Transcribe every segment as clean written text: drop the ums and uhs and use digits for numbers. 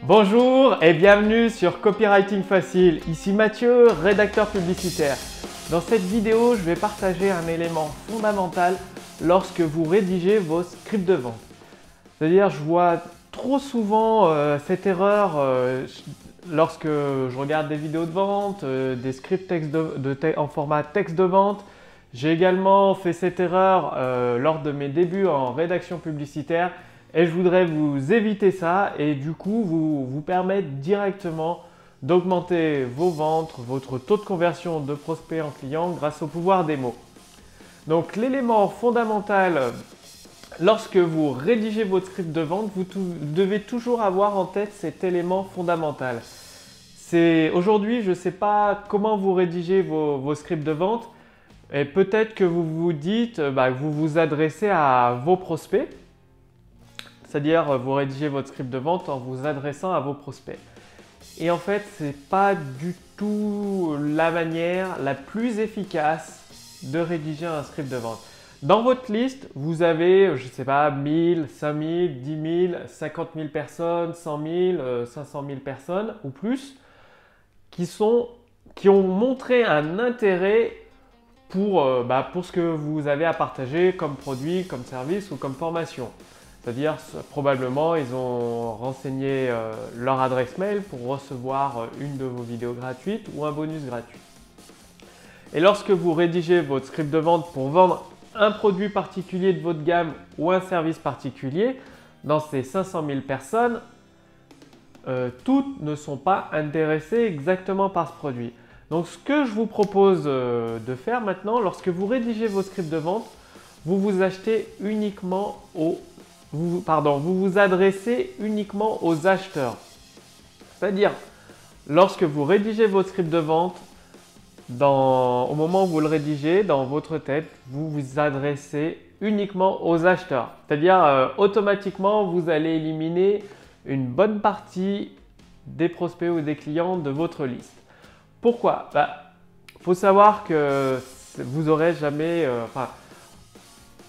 Bonjour et bienvenue sur Copywriting Facile. Ici Mathieu, rédacteur publicitaire. Dans cette vidéo, je vais partager un élément fondamental lorsque vous rédigez vos scripts de vente. C'est-à-dire, je vois trop souvent cette erreur lorsque je regarde des vidéos de vente, des scripts en format texte de vente. J'ai également fait cette erreur lors de mes débuts en rédaction publicitaire. Et je voudrais vous éviter ça et du coup vous permettre directement d'augmenter vos ventes, votre taux de conversion de prospects en clients grâce au pouvoir des mots. Donc l'élément fondamental lorsque vous rédigez votre script de vente, vous devez toujours avoir en tête cet élément fondamental. Aujourd'hui, je ne sais pas comment vous rédigez vos scripts de vente et peut-être que vous vous dites que vous vous adressez à vos prospects. C'est-à-dire, vous rédigez votre script de vente en vous adressant à vos prospects. Et en fait, ce n'est pas du tout la manière la plus efficace de rédiger un script de vente. Dans votre liste, vous avez, je ne sais pas, 1000, 5000, 10 000, 50 000 personnes, 100 000, 500 000 personnes ou plus qui ont montré un intérêt pour ce que vous avez à partager comme produit, comme service ou comme formation. C'est-à-dire, probablement, ils ont renseigné leur adresse mail pour recevoir une de vos vidéos gratuites ou un bonus gratuit. Et lorsque vous rédigez votre script de vente pour vendre un produit particulier de votre gamme ou un service particulier, dans ces 500 000 personnes, toutes ne sont pas intéressées exactement par ce produit. Donc, ce que je vous propose de faire maintenant, lorsque vous rédigez vos scripts de vente, vous vous adressez uniquement aux acheteurs. C'est-à-dire, lorsque vous rédigez votre script de vente, au moment où vous le rédigez, dans votre tête, vous vous adressez uniquement aux acheteurs. C'est-à-dire, automatiquement, vous allez éliminer une bonne partie des prospects ou des clients de votre liste. Pourquoi ? Faut savoir que vous aurez jamais…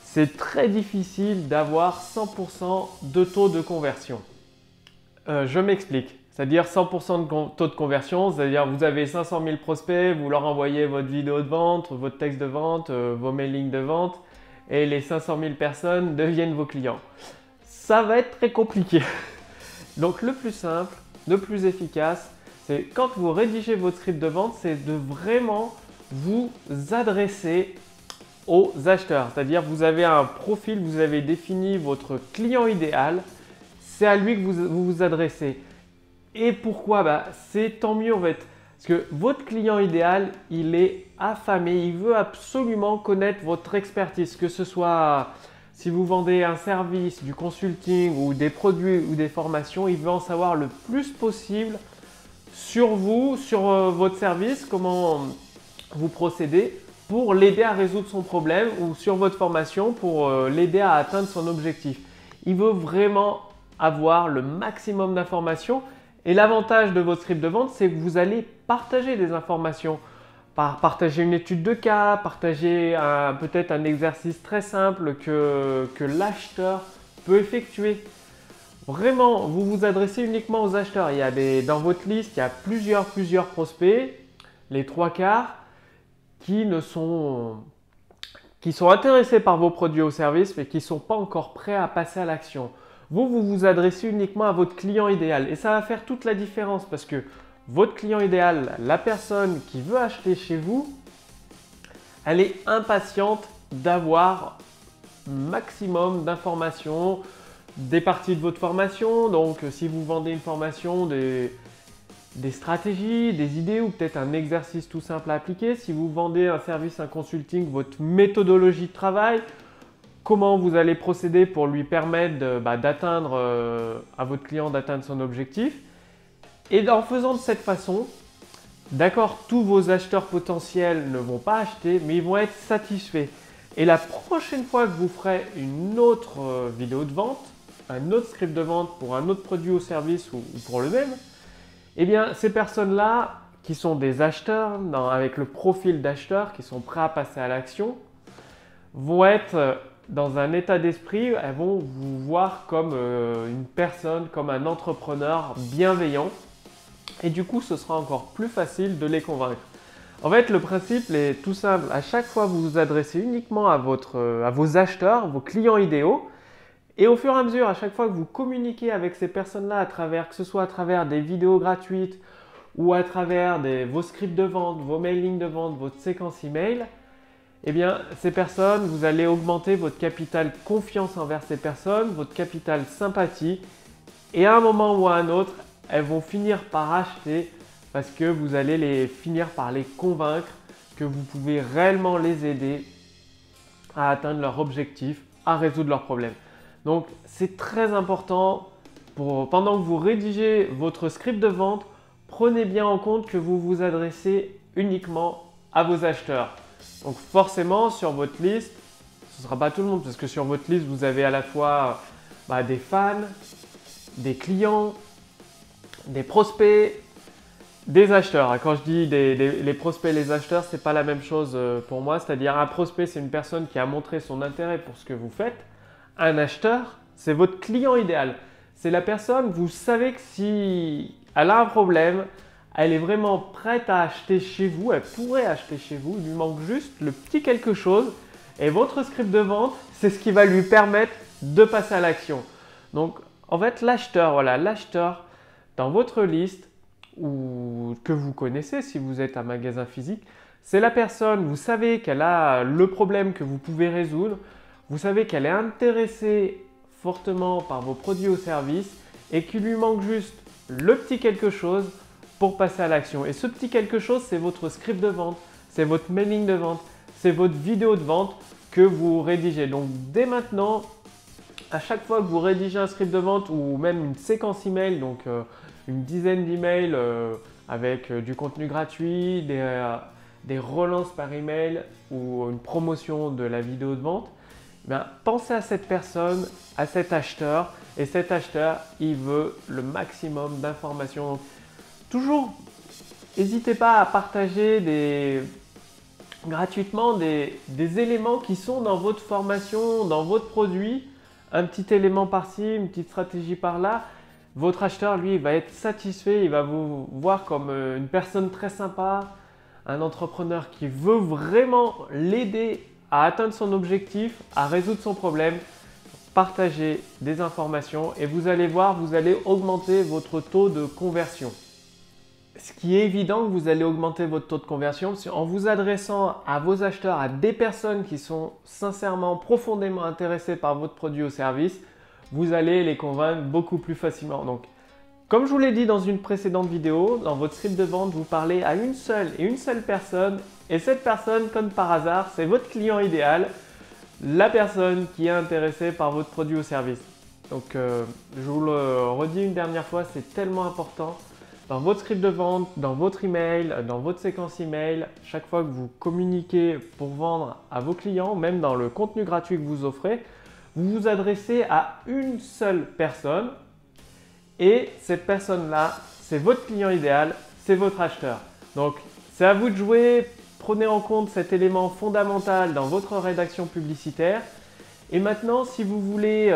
c'est très difficile d'avoir 100% de taux de conversion. Je m'explique. C'est-à-dire 100% de taux de conversion, c'est-à-dire vous avez 500 000 prospects, vous leur envoyez votre vidéo de vente, votre texte de vente, vos mailings de vente et les 500 000 personnes deviennent vos clients. Ça va être très compliqué. Donc le plus simple, le plus efficace, c'est quand vous rédigez votre script de vente, c'est de vraiment vous adresser aux acheteurs. C'est-à-dire vous avez un profil, vous avez défini votre client idéal, c'est à lui que vous vous adressez. Et pourquoi ? C'est tant mieux en fait. Parce que votre client idéal, il est affamé, il veut absolument connaître votre expertise, que ce soit si vous vendez un service, du consulting ou des produits ou des formations, il veut en savoir le plus possible sur vous, sur votre service, comment vous procédez pour l'aider à résoudre son problème ou sur votre formation pour l'aider à atteindre son objectif. Il veut vraiment avoir le maximum d'informations et l'avantage de votre script de vente, c'est que vous allez partager des informations. Partager une étude de cas, partager peut-être un exercice très simple que l'acheteur peut effectuer. Vraiment, vous vous adressez uniquement aux acheteurs. Dans votre liste, il y a plusieurs prospects, les 3/4, qui sont intéressés par vos produits ou services, mais qui ne sont pas encore prêts à passer à l'action. Vous vous adressez uniquement à votre client idéal et ça va faire toute la différence parce que votre client idéal, la personne qui veut acheter chez vous, elle est impatiente d'avoir maximum d'informations, des parties de votre formation. Donc, si vous vendez une formation, des stratégies, des idées ou peut-être un exercice tout simple à appliquer. Si vous vendez un service, un consulting, votre méthodologie de travail, comment vous allez procéder pour lui permettre à votre client d'atteindre son objectif. Et en faisant de cette façon, d'accord, tous vos acheteurs potentiels ne vont pas acheter, mais ils vont être satisfaits. Et la prochaine fois que vous ferez une autre vidéo de vente, un autre script de vente pour un autre produit ou service ou pour le même, eh bien, ces personnes-là, qui sont des acheteurs, avec le profil d'acheteur, qui sont prêts à passer à l'action, vont être dans un état d'esprit, elles vont vous voir comme une personne, comme un entrepreneur bienveillant. Et du coup, ce sera encore plus facile de les convaincre. En fait, le principe est tout simple. À chaque fois, vous vous adressez uniquement à vos acheteurs, vos clients idéaux. Et au fur et à mesure, à chaque fois que vous communiquez avec ces personnes-là, que ce soit à travers des vidéos gratuites ou à travers vos scripts de vente, vos mailings de vente, votre séquence email, eh bien, ces personnes, vous allez augmenter votre capital confiance envers ces personnes, votre capital sympathie. Et à un moment ou à un autre, elles vont finir par acheter parce que vous allez finir par les convaincre que vous pouvez réellement les aider à atteindre leur objectif, à résoudre leurs problèmes. Donc, c'est très important, pendant que vous rédigez votre script de vente, prenez bien en compte que vous vous adressez uniquement à vos acheteurs. Donc forcément, sur votre liste, ce ne sera pas tout le monde, parce que sur votre liste, vous avez à la fois des fans, des clients, des prospects, des acheteurs. Quand je dis les prospects et les acheteurs, ce n'est pas la même chose pour moi. C'est-à-dire un prospect, c'est une personne qui a montré son intérêt pour ce que vous faites. Un acheteur, c'est votre client idéal. C'est la personne, vous savez que si elle a un problème, elle est vraiment prête à acheter chez vous, elle pourrait acheter chez vous, il lui manque juste le petit quelque chose. Et votre script de vente, c'est ce qui va lui permettre de passer à l'action. Donc, en fait, l'acheteur, voilà, l'acheteur dans votre liste ou que vous connaissez si vous êtes un magasin physique, c'est la personne, vous savez qu'elle a le problème que vous pouvez résoudre, vous savez qu'elle est intéressée fortement par vos produits ou services et qu'il lui manque juste le petit quelque chose pour passer à l'action. Et ce petit quelque chose, c'est votre script de vente, c'est votre mailing de vente, c'est votre vidéo de vente que vous rédigez. Donc dès maintenant, à chaque fois que vous rédigez un script de vente ou même une séquence email, donc une dizaine d'emails avec du contenu gratuit, des relances par email ou une promotion de la vidéo de vente, pensez à cette personne, à cet acheteur, et cet acheteur, il veut le maximum d'informations. Donc, toujours, n'hésitez pas à partager gratuitement des éléments qui sont dans votre formation, dans votre produit, un petit élément par-ci, une petite stratégie par-là. Votre acheteur, lui, il va être satisfait, il va vous voir comme une personne très sympa, un entrepreneur qui veut vraiment l'aider à atteindre son objectif, à résoudre son problème. Partagez des informations et vous allez voir, vous allez augmenter votre taux de conversion. Ce qui est évident que vous allez augmenter votre taux de conversion en vous adressant à vos acheteurs, à des personnes qui sont sincèrement, profondément intéressées par votre produit ou service, vous allez les convaincre beaucoup plus facilement. Donc, comme je vous l'ai dit dans une précédente vidéo, dans votre script de vente, vous parlez à une seule personne et cette personne, comme par hasard, c'est votre client idéal, la personne qui est intéressée par votre produit ou service. Donc, je vous le redis une dernière fois, c'est tellement important. Dans votre script de vente, dans votre email, dans votre séquence email, chaque fois que vous communiquez pour vendre à vos clients, même dans le contenu gratuit que vous offrez, vous vous adressez à une seule personne et cette personne-là, c'est votre client idéal, c'est votre acheteur. Donc, c'est à vous de jouer. Prenez en compte cet élément fondamental dans votre rédaction publicitaire. Et maintenant, si vous voulez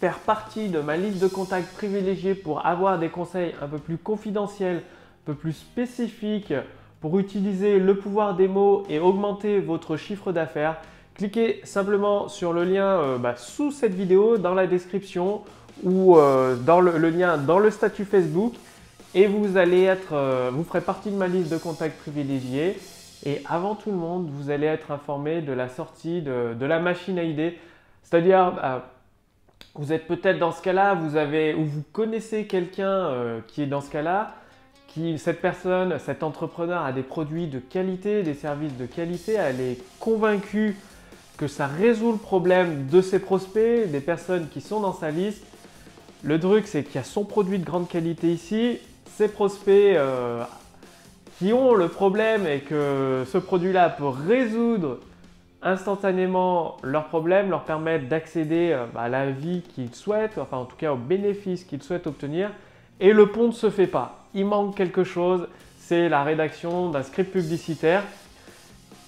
faire partie de ma liste de contacts privilégiés pour avoir des conseils un peu plus confidentiels, un peu plus spécifiques pour utiliser le pouvoir des mots et augmenter votre chiffre d'affaires, cliquez simplement sur le lien sous cette vidéo dans la description ou dans le lien dans le statut Facebook et vous ferez partie de ma liste de contacts privilégiés. Et avant tout le monde, vous allez être informé de la sortie de la machine à idées. C'est-à-dire, vous êtes peut-être dans ce cas-là, ou vous connaissez quelqu'un qui est dans ce cas-là, cette personne, cet entrepreneur a des produits de qualité, des services de qualité, elle est convaincue que ça résout le problème de ses prospects, des personnes qui sont dans sa liste. Le truc, c'est qu'il y a son produit de grande qualité ici, ses prospects qui ont le problème et que ce produit-là peut résoudre instantanément leurs problèmes, leur permettre d'accéder à la vie qu'ils souhaitent, enfin en tout cas aux bénéfices qu'ils souhaitent obtenir. Et le pont ne se fait pas. Il manque quelque chose, c'est la rédaction d'un script publicitaire.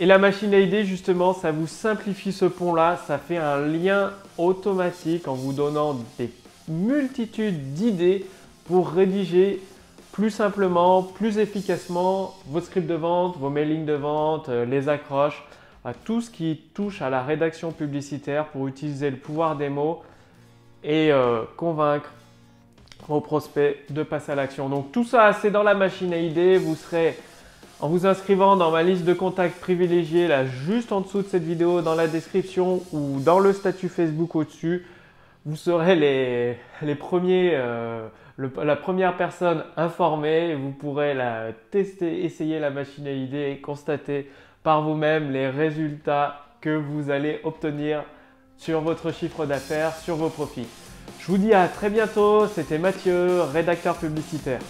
Et la machine à idées, justement, ça vous simplifie ce pont-là. Ça fait un lien automatique en vous donnant des multitudes d'idées pour rédiger plus simplement, plus efficacement vos scripts de vente, vos mailings de vente, les accroches, tout ce qui touche à la rédaction publicitaire pour utiliser le pouvoir des mots et convaincre vos prospects de passer à l'action. Donc tout ça, c'est dans la machine à idées. Vous serez, en vous inscrivant dans ma liste de contacts privilégiés, là juste en dessous de cette vidéo, dans la description ou dans le statut Facebook au-dessus, vous serez les premiers, la première personne informée. Vous pourrez la tester, essayer la machine à idées et constater par vous-même les résultats que vous allez obtenir sur votre chiffre d'affaires, sur vos profits. Je vous dis à très bientôt, c'était Mathieu, rédacteur publicitaire.